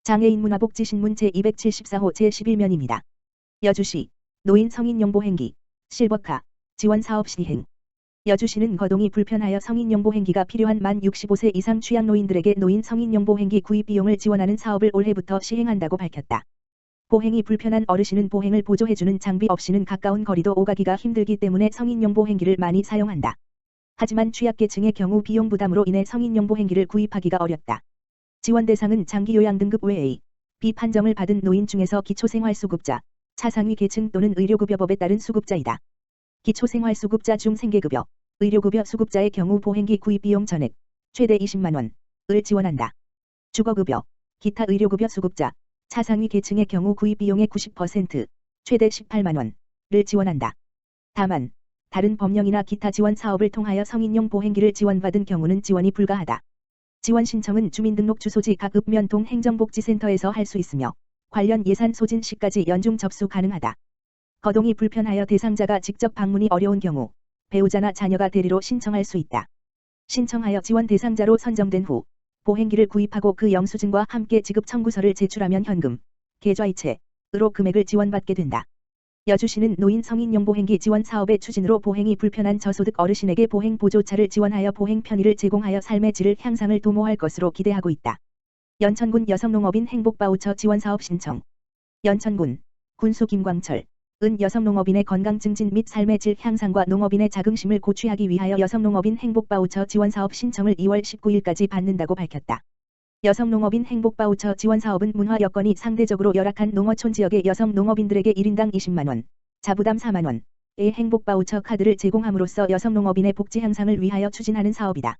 장애인 문화복지신문 제274호 제11면입니다. 여주시 노인 성인용보행기 실버카 지원사업 시행. 여주시는 거동이 불편하여 성인용보행기가 필요한 만 65세 이상 취약노인들에게 노인 성인용보행기 구입 비용을 지원하는 사업을 올해부터 시행한다고 밝혔다. 보행이 불편한 어르신은 보행을 보조해주는 장비 없이는 가까운 거리도 오가기가 힘들기 때문에 성인용보행기를 많이 사용한다. 하지만 취약계층의 경우 비용 부담으로 인해 성인용보행기를 구입하기가 어렵다. 지원 대상은 장기요양 등급 외의 비판정을 받은 노인 중에서 기초생활수급자, 차상위 계층 또는 의료급여법에 따른 수급자이다. 기초생활수급자 중 생계급여, 의료급여 수급자의 경우 보행기 구입 비용 전액 최대 20만 원을 지원한다. 주거급여, 기타 의료급여 수급자, 차상위 계층의 경우 구입 비용의 90% 최대 18만 원을 지원한다. 다만 다른 법령이나 기타 지원 사업을 통하여 성인용 보행기를 지원받은 경우는 지원이 불가하다. 지원 신청은 주민등록 주소지 각 읍면동 행정복지센터에서 할 수 있으며 관련 예산 소진 시까지 연중 접수 가능하다. 거동이 불편하여 대상자가 직접 방문이 어려운 경우 배우자나 자녀가 대리로 신청할 수 있다. 신청하여 지원 대상자로 선정된 후 보행기를 구입하고 그 영수증과 함께 지급 청구서를 제출하면 현금, 계좌이체로 금액을 지원받게 된다. 여주시는 노인 성인용 보행기 지원 사업의 추진으로 보행이 불편한 저소득 어르신에게 보행 보조차를 지원하여 보행 편의를 제공하여 삶의 질을 향상을 도모할 것으로 기대하고 있다. 연천군 여성농업인 행복바우처 지원사업 신청. 연천군 군수 김광철 은 여성농업인의 건강 증진 및 삶의 질 향상과 농업인의 자긍심을 고취하기 위하여 여성농업인 행복바우처 지원사업 신청을 2월 19일까지 받는다고 밝혔다. 여성농업인 행복바우처 지원사업은 문화 여건이 상대적으로 열악한 농어촌 지역의 여성 농업인들에게 1인당 20만 원, 자부담 4만 원의 행복바우처 카드를 제공함으로써 여성농업인의 복지 향상을 위하여 추진하는 사업이다.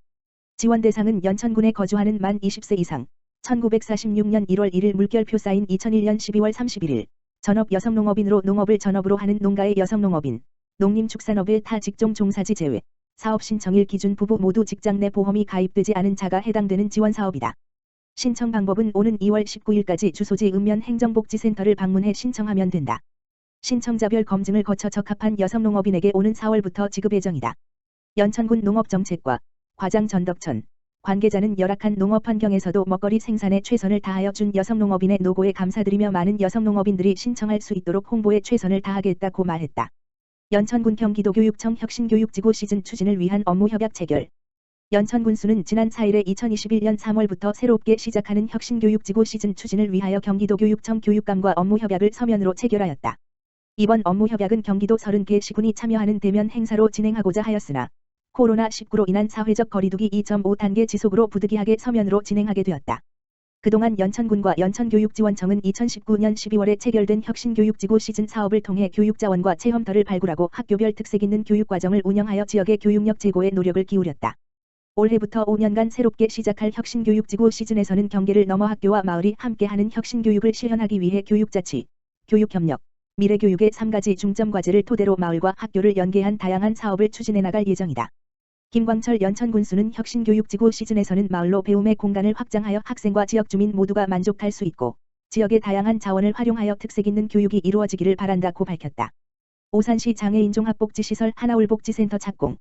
지원 대상은 연천군에 거주하는 만 20세 이상, 1946년 1월 1일 물결표 쌓인 2001년 12월 31일, 전업 여성농업인으로 농업을 전업으로 하는 농가의 여성농업인, 농림축산업의 타 직종 종사지 제외, 사업 신청일 기준 부부 모두 직장 내 보험이 가입되지 않은 자가 해당되는 지원사업이다. 신청 방법은 오는 2월 19일까지 주소지 읍면 행정복지센터를 방문해 신청하면 된다. 신청자별 검증을 거쳐 적합한 여성농업인에게 오는 4월부터 지급 예정이다. 연천군 농업정책과 과장 전덕천 관계자는 열악한 농업 환경에서도 먹거리 생산에 최선을 다하여 준 여성농업인의 노고에 감사드리며 많은 여성농업인들이 신청할 수 있도록 홍보에 최선을 다하겠다고 말했다. 연천군 경기도교육청 혁신교육지구 시즌 추진을 위한 업무협약 체결. 연천군수는 지난 4일에 2021년 3월부터 새롭게 시작하는 혁신교육지구 시즌 추진을 위하여 경기도교육청 교육감과 업무협약을 서면으로 체결하였다. 이번 업무협약은 경기도 30개 시군이 참여하는 대면 행사로 진행하고자 하였으나 코로나19로 인한 사회적 거리두기 2.5단계 지속으로 부득이하게 서면으로 진행하게 되었다. 그동안 연천군과 연천교육지원청은 2019년 12월에 체결된 혁신교육지구 시즌 사업을 통해 교육자원과 체험터를 발굴하고 학교별 특색 있는 교육과정을 운영하여 지역의 교육력 제고에 노력을 기울였다. 올해부터 5년간 새롭게 시작할 혁신교육지구 시즌에서는 경계를 넘어 학교와 마을이 함께하는 혁신교육을 실현하기 위해 교육자치, 교육협력, 미래교육의 3가지 중점과제를 토대로 마을과 학교를 연계한 다양한 사업을 추진해 나갈 예정이다. 김광철 연천군수는 혁신교육지구 시즌에서는 마을로 배움의 공간을 확장하여 학생과 지역 주민 모두가 만족할 수 있고 지역의 다양한 자원을 활용하여 특색 있는 교육이 이루어지기를 바란다고 밝혔다. 오산시 장애인 종합복지시설 하나울복지센터 착공.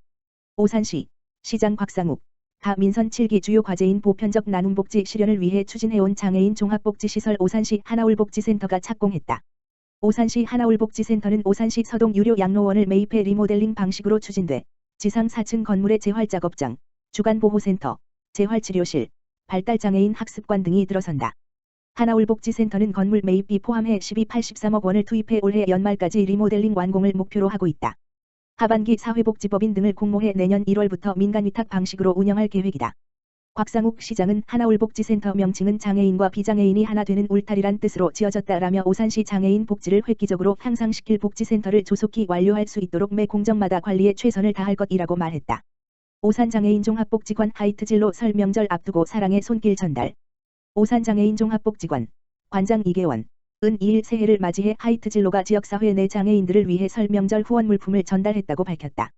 오산시 시장 곽상욱 가 민선 7기 주요 과제인 보편적 나눔복지 실현을 위해 추진해온 장애인 종합복지시설 오산시 하나울복지센터가 착공했다. 오산시 하나울복지센터는 오산시 서동 유료 양로원을 매입해 리모델링 방식으로 추진돼 지상 4층 건물의 재활작업장, 주간보호센터, 재활치료실, 발달장애인 학습관 등이 들어선다. 하나울복지센터는 건물 매입비 포함해 1283억 원을 투입해 올해 연말까지 리모델링 완공을 목표로 하고 있다. 하반기 사회복지법인 등을 공모해 내년 1월부터 민간위탁 방식으로 운영할 계획이다. 곽상욱 시장은 하나울복지센터 명칭은 장애인과 비장애인이 하나 되는 울타리란 뜻으로 지어졌다라며 오산시 장애인 복지를 획기적으로 향상시킬 복지센터를 조속히 완료할 수 있도록 매 공정마다 관리에 최선을 다할 것이라고 말했다. 오산장애인 종합복지관 하이트진로 설 명절 앞두고 사랑의 손길 전달. 오산장애인 종합복지관 관장 이계원 은 2일 새해를 맞이해 하이트진로가 지역사회 내 장애인들을 위해 설 명절 후원 물품을 전달했다고 밝혔다.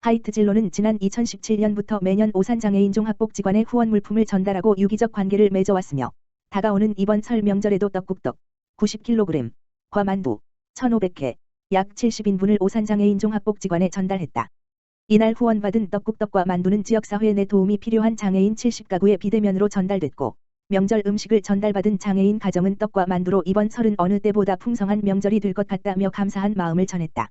하이트진로는 지난 2017년부터 매년 오산장애인 종합복지관에 후원 물품을 전달하고 유기적 관계를 맺어왔으며 다가오는 이번 설 명절에도 떡국떡 90kg, 과만두 1,500회, 약 70인분을 오산장애인 종합복지관에 전달했다. 이날 후원받은 떡국떡과 만두는 지역사회 내 도움이 필요한 장애인 70가구에 비대면으로 전달됐고 명절 음식을 전달받은 장애인 가정은 떡과 만두로 이번 설은 어느 때보다 풍성한 명절이 될 것 같다며 감사한 마음을 전했다.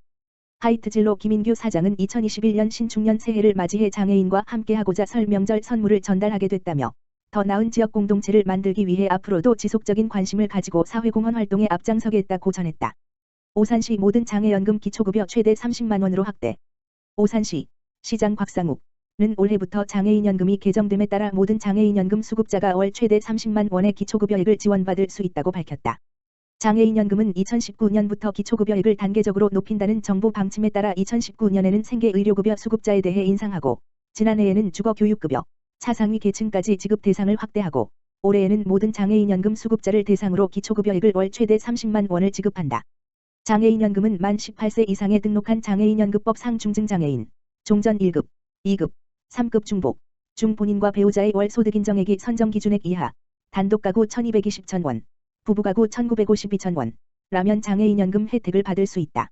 하이트진로 김인규 사장은 2021년 신축년 새해를 맞이해 장애인과 함께하고자 설 명절 선물을 전달하게 됐다며 더 나은 지역 공동체를 만들기 위해 앞으로도 지속적인 관심을 가지고 사회공헌 활동에 앞장서겠다고 전했다. 오산시 모든 장애연금 기초급여 최대 30만 원으로 확대. 오산시 시장 곽상욱는 올해부터 장애인연금이 개정됨에 따라 모든 장애인연금 수급자가 월 최대 30만 원의 기초급여액을 지원받을 수 있다고 밝혔다. 장애인연금은 2019년부터 기초급여액을 단계적으로 높인다는 정부 방침에 따라 2019년에는 생계의료급여 수급자에 대해 인상하고 지난해에는 주거교육급여, 차상위 계층까지 지급 대상을 확대하고 올해에는 모든 장애인연금 수급자를 대상으로 기초급여액을 월 최대 30만 원을 지급한다. 장애인연금은 만 18세 이상에 등록한 장애인연금법 상중증장애인, 종전 1급, 2급, 3급 중복, 중 본인과 배우자의 월 소득 인정액이 선정 기준액 이하, 단독 가구 1220,000원, 부부가구 1952,000원, 라면 장애인연금 혜택을 받을 수 있다.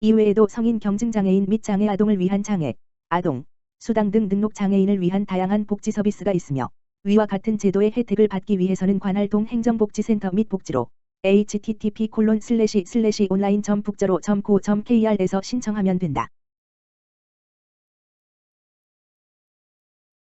이외에도 성인 경증장애인 및 장애 아동을 위한 장애, 아동, 수당 등 등록 장애인을 위한 다양한 복지 서비스가 있으며 위와 같은 제도의 혜택을 받기 위해서는 관할 동행정복지센터 및 복지로 http://online.북저로.co.kr에서 신청하면 된다.